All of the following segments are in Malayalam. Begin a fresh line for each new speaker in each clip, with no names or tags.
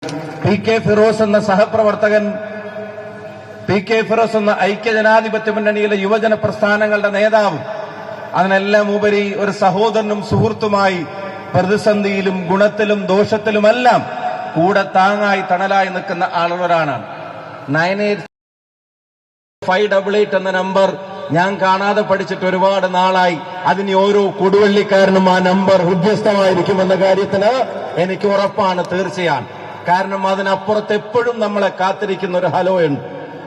പി കെ ഫിറോസ് എന്ന സഹപ്രവർത്തകൻ, പി കെ ഫിറോസ് എന്ന ഐക്യജനാധിപത്യ മുന്നണിയിലെ യുവജന പ്രസ്ഥാനങ്ങളുടെ നേതാവ്, അതിനെല്ലാം ഉപരി ഒരു സഹോദരനും സുഹൃത്തുമായി പ്രതിസന്ധിയിലും ഗുണത്തിലും ദോഷത്തിലുമെല്ലാം കൂടെ താങ്ങായി തണലായി നിൽക്കുന്ന ആളുകളാണ്. 9858 എന്ന നമ്പർ ഞാൻ കാണാതെ പഠിച്ചിട്ട് ഒരുപാട് നാളായി. അതിന് ഓരോ കൊടുവള്ളിക്കാരനും ആ നമ്പർ ഹൃദ്യസ്ഥമായിരിക്കുമെന്ന കാര്യത്തിന് എനിക്ക് ഉറപ്പാണ്, തീർച്ചയാണ്. കാരണം അതിനപ്പുറത്ത് എപ്പോഴും നമ്മളെ കാത്തിരിക്കുന്ന ഒരു ഹലോ ഉണ്ട്.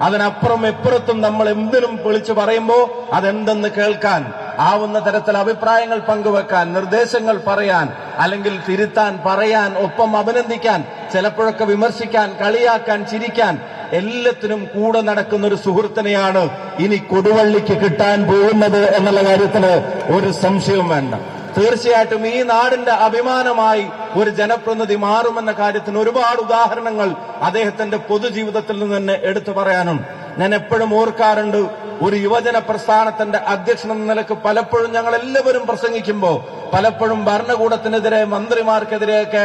അതിനപ്പുറം എപ്പുറത്തും നമ്മൾ എന്തിനും വിളിച്ചു പറയുമ്പോ അതെന്തെന്ന് കേൾക്കാൻ, ആവുന്ന തരത്തിൽ അഭിപ്രായങ്ങൾ പങ്കുവെക്കാൻ, നിർദ്ദേശങ്ങൾ പറയാൻ, അല്ലെങ്കിൽ തിരുത്താൻ, പറയാൻ, ഒപ്പം അഭിനന്ദിക്കാൻ, ചിലപ്പോഴൊക്കെ വിമർശിക്കാൻ, കളിയാക്കാൻ, ചിരിക്കാൻ, എല്ലാത്തിനും കൂടെ നടക്കുന്ന ഒരു സുഹൃത്തിനെയാണ് ഇനി കൊടുവള്ളിക്ക് കിട്ടാൻ പോകുന്നത് എന്നുള്ള കാര്യത്തിന് ഒരു സംശയവും വേണ്ട. തീർച്ചയായിട്ടും ഈ നാടിന്റെ അഭിമാനമായി ഒരു ജനപ്രതിനിധി മാറുമെന്ന കാര്യത്തിന് ഒരുപാട് ഉദാഹരണങ്ങൾ അദ്ദേഹത്തിന്റെ പൊതുജീവിതത്തിൽ നിന്ന് തന്നെ എടുത്തു പറയാനുണ്ട്. ഞാൻ എപ്പോഴും ഓർക്കാറുണ്ട്, ഒരു യുവജന പ്രസ്ഥാനത്തിന്റെ അധ്യക്ഷൻ എന്ന നിലക്ക് പലപ്പോഴും ഞങ്ങൾ എല്ലാവരും പ്രസംഗിക്കുമ്പോൾ പലപ്പോഴും ഭരണകൂടത്തിനെതിരെ, മന്ത്രിമാർക്കെതിരെയൊക്കെ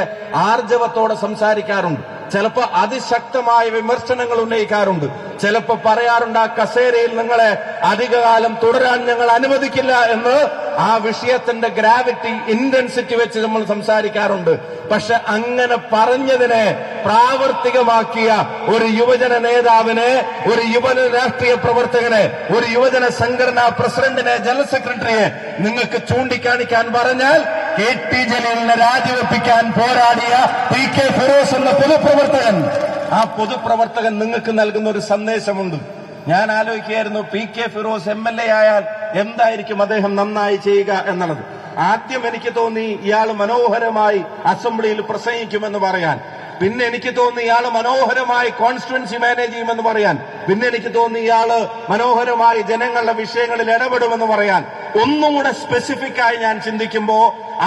ആർജവത്തോടെ സംസാരിക്കാറുണ്ട്. ചിലപ്പോൾ അതിശക്തമായ വിമർശനങ്ങൾ ഉന്നയിക്കാറുണ്ട്. ചിലപ്പോൾ പറയാറുണ്ട്, ആ കസേരയിൽ നിങ്ങളെ അധികകാലം തുടരാൻ ഞങ്ങൾ അനുവദിക്കില്ല എന്ന്. ആ വിഷയത്തിന്റെ ഗ്രാവിറ്റി, ഇന്റൻസിറ്റി വെച്ച് നമ്മൾ സംസാരിക്കാറുണ്ട്. പക്ഷെ അങ്ങനെ പറഞ്ഞതിനെ പ്രാവർത്തികമാക്കിയ ഒരു യുവജന നേതാവിനെ, ഒരു യുവജന രാഷ്ട്രീയ പ്രവർത്തകനെ, ഒരു യുവജന സംഘടനാ പ്രസിഡന്റിനെ, ജനറൽ സെക്രട്ടറിയെ നിങ്ങൾക്ക് ചൂണ്ടിക്കാണിക്കാൻ പറഞ്ഞാൽ കെ ടി ജലീലിനെ രാജിവെപ്പിക്കാൻ പോരാടിയ പി കെ ഫിറോസ് എന്ന പൊതുപ്രവർത്തകൻ, ആ പൊതുപ്രവർത്തകൻ നിങ്ങൾക്ക് നൽകുന്ന ഒരു സന്ദേശമുണ്ട്. ഞാൻ ആലോചിക്കുകയായിരുന്നു, പി കെ ഫിറോസ് MLA ആയാൽ എന്തായിരിക്കും അദ്ദേഹം നന്നായി ചെയ്യുക എന്നുള്ളത്. ആദ്യം എനിക്ക് തോന്നി ഇയാൾ മനോഹരമായി അസംബ്ലിയിൽ പ്രസംഗിക്കുമെന്ന് പറയാൻ. പിന്നെ എനിക്ക് തോന്നി ഇയാൾ മനോഹരമായി കോൺസ്റ്റിറ്റ്യുവൻസി മാനേജ് ചെയ്യുമെന്ന് പറയാൻ. പിന്നെ എനിക്ക് തോന്നി ഇയാൾ മനോഹരമായി ജനങ്ങളുടെ വിഷയങ്ങളിൽ ഇടപെടുമെന്ന് പറയാൻ. ഒന്നും കൂടെ സ്പെസിഫിക് ആയി ഞാൻ ചിന്തിക്കുമ്പോ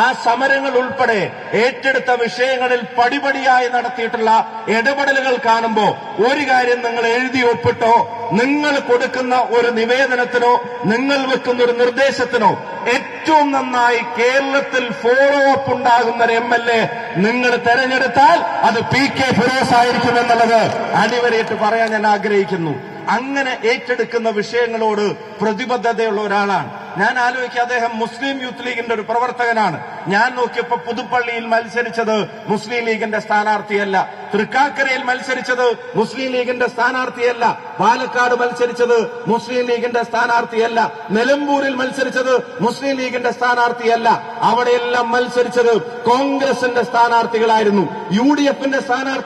ആ സമരങ്ങൾ ഉൾപ്പെടെ ഏറ്റെടുത്ത വിഷയങ്ങളിൽ പടിപടിയായി നടത്തിയിട്ടുള്ള ഇടപെടലുകൾ കാണുമ്പോ ഒരു കാര്യം നിങ്ങൾ എഴുതി ഒപ്പിട്ടോ, നിങ്ങൾ കൊടുക്കുന്ന ഒരു നിവേദനത്തിനോ, നിങ്ങൾ വെക്കുന്ന ഒരു നിർദ്ദേശത്തിനോ ഏറ്റവും നന്നായി കേരളത്തിൽ ഫോളോ അപ്പ് ഉണ്ടാകുന്ന ഒരു MLA നിങ്ങൾ തെരഞ്ഞെടുത്താൽ അത് പി കെ ഫിറോസ് ആയിരിക്കും എന്നുള്ളത് അടിവരയിട്ട് പറയാൻ ഞാൻ ആഗ്രഹിക്കുന്നു. അങ്ങനെ ഏറ്റെടുക്കുന്ന വിഷയങ്ങളോട് പ്രതിബദ്ധതയുള്ള ഒരാളാണ്. ഞാൻ ആലോചിക്കുക, അദ്ദേഹം മുസ്ലിം യൂത്ത് ലീഗിന്റെ ഒരു പ്രവർത്തകനാണ്. ഞാൻ നോക്കിയപ്പോ പുതുപ്പള്ളിയിൽ മത്സരിച്ചത് മുസ്ലിം ലീഗിന്റെ സ്ഥാനാർത്ഥിയല്ല, തൃക്കാക്കരയിൽ മത്സരിച്ചത് മുസ്ലിം ലീഗിന്റെ സ്ഥാനാർത്ഥിയല്ല, പാലക്കാട് മത്സരിച്ചത് മുസ്ലിം ലീഗിന്റെ സ്ഥാനാർത്ഥിയല്ല, നിലമ്പൂരിൽ മത്സരിച്ചത് മുസ്ലിം ലീഗിന്റെ സ്ഥാനാർത്ഥിയല്ല. അവിടെയെല്ലാം മത്സരിച്ചത് കോൺഗ്രസിന്റെ സ്ഥാനാർത്ഥികളായിരുന്നു, UDFന്റെ സ്ഥാനാർത്ഥികൾ